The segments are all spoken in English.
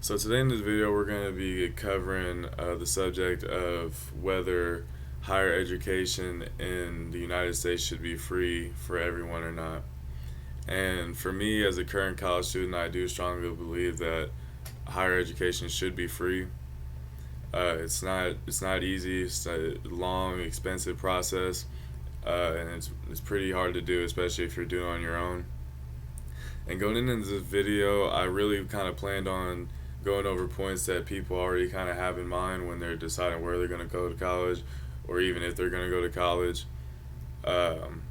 So today in this video, we're going to be covering the subject of whether higher education in the United States should be free for everyone or not. And for me, as a current college student, I do strongly believe that higher education should be free. It's not easy. It's a long, expensive process, and it's pretty hard to do, especially if you're doing it on your own. And going into this video, I really kind of planned on going over points that people already kind of have in mind when they're deciding where they're going to go to college, or even if they're going to go to college. Um,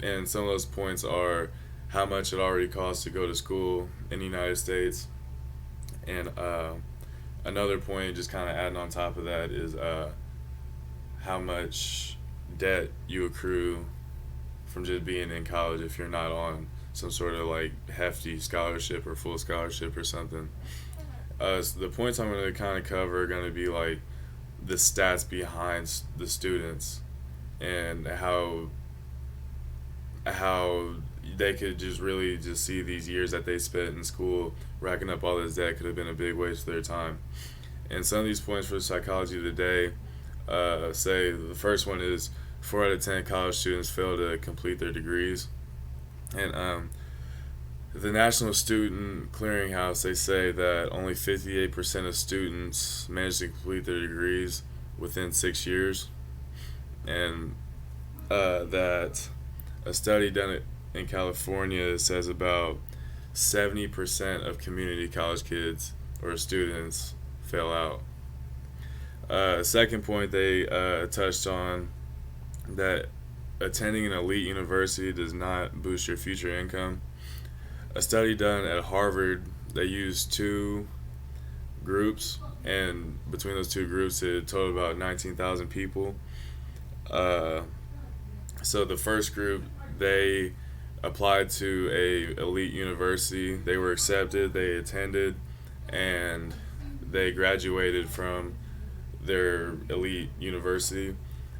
and some of those points are how much it already costs to go to school in the United States, and another point, just kind of adding on top of that, is how much debt you accrue from just being in college if you're not on some sort of like hefty scholarship or full scholarship or something. So the points I'm going to kind of cover are going to be like the stats behind the students and how they could just really just see these years that they spent in school racking up all this debt could have been a big waste of their time. And some of these points for psychology today say the first one is 4 out of 10 college students fail to complete their degrees. And the National Student Clearinghouse, they say that only 58% of students manage to complete their degrees within 6 years. And that a study done in California says about 70% of community college kids or students fail out. Second point they touched on that attending an elite university does not boost your future income. A study done at Harvard, they used two groups, and between those two groups, it totaled about 19,000 people. Uh, so the first group, they applied to a elite university. They were accepted. They attended, and they graduated from their elite university.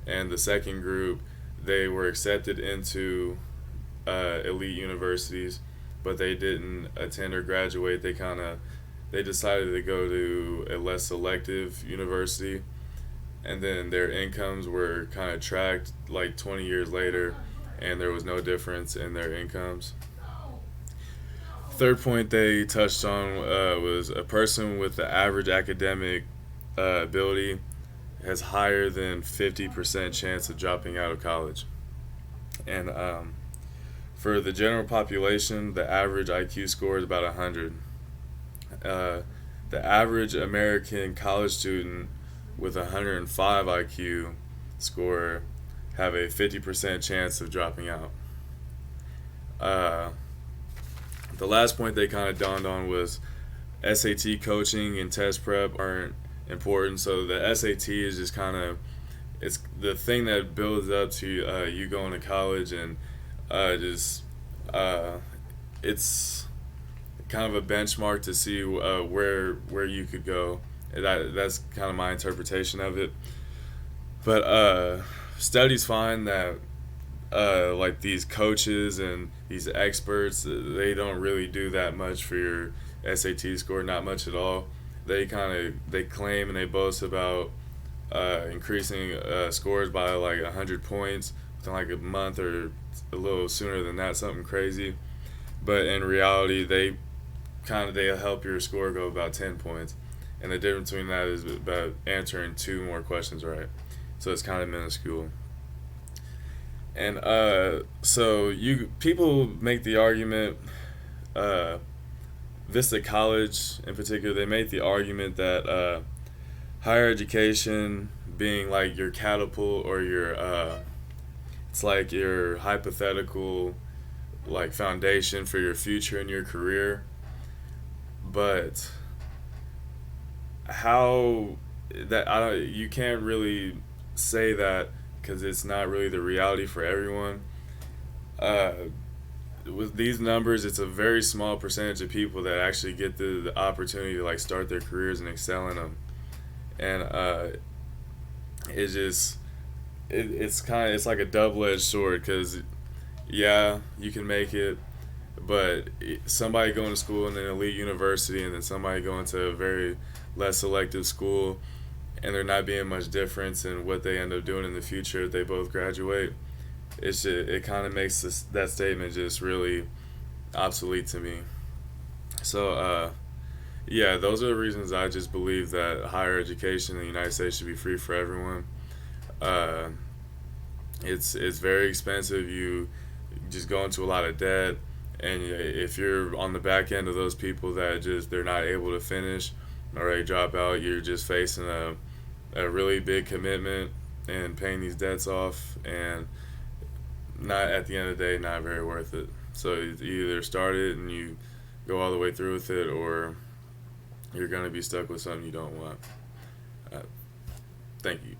And the second group, they were accepted into elite universities, but they didn't attend or graduate. They decided to go to a less selective university, and then their incomes were kind of tracked like 20 years later, and there was no difference in their incomes. Third point they touched on was a person with the average academic ability has higher than 50% chance of dropping out of college. And for the general population, the average IQ score is about 100. The average American college student with 105 IQ score have a 50% chance of dropping out. Uh, the last point they kind of dawned on was SAT coaching and test prep aren't important. So the SAT is just kind of it's the thing that builds up to you going to college, and just it's kind of a benchmark to see where you could go. And that's kind of my interpretation of it. But studies find that like these coaches and these experts, they don't really do that much for your SAT score, not much at all. They claim and they boast about increasing scores by like 100 points within like a month or a little sooner than that, something crazy. But in reality, they help your score go about 10 points, and the difference between that is about answering two more questions right. So it's kind of minuscule. And so you people make the argument, Vista College in particular, they make the argument that higher education being like your catapult or your it's like your hypothetical like foundation for your future and your career. But how that I don't you can't really say that because it's not really the reality for everyone. Uh, with these numbers, it's a very small percentage of people that actually get the opportunity to like start their careers and excel in them. And it's just it's like a double edged sword because yeah, you can make it, But somebody going to school in an elite university and then somebody going to a very less selective school, and there not being much difference in what they end up doing in the future if they both graduate, it kind of makes that statement just really obsolete to me. So yeah, those are the reasons I just believe that higher education in the United States should be free for everyone. Uh, it's very expensive. You just go into a lot of debt, and if you're on the back end of those people that just they're not able to finish or they drop out, you're just facing a really big commitment and paying these debts off, and not at the end of the day, not very worth it. So you either start it and you go all the way through with it, or you're gonna be stuck with something you don't want. Uh, Thank you.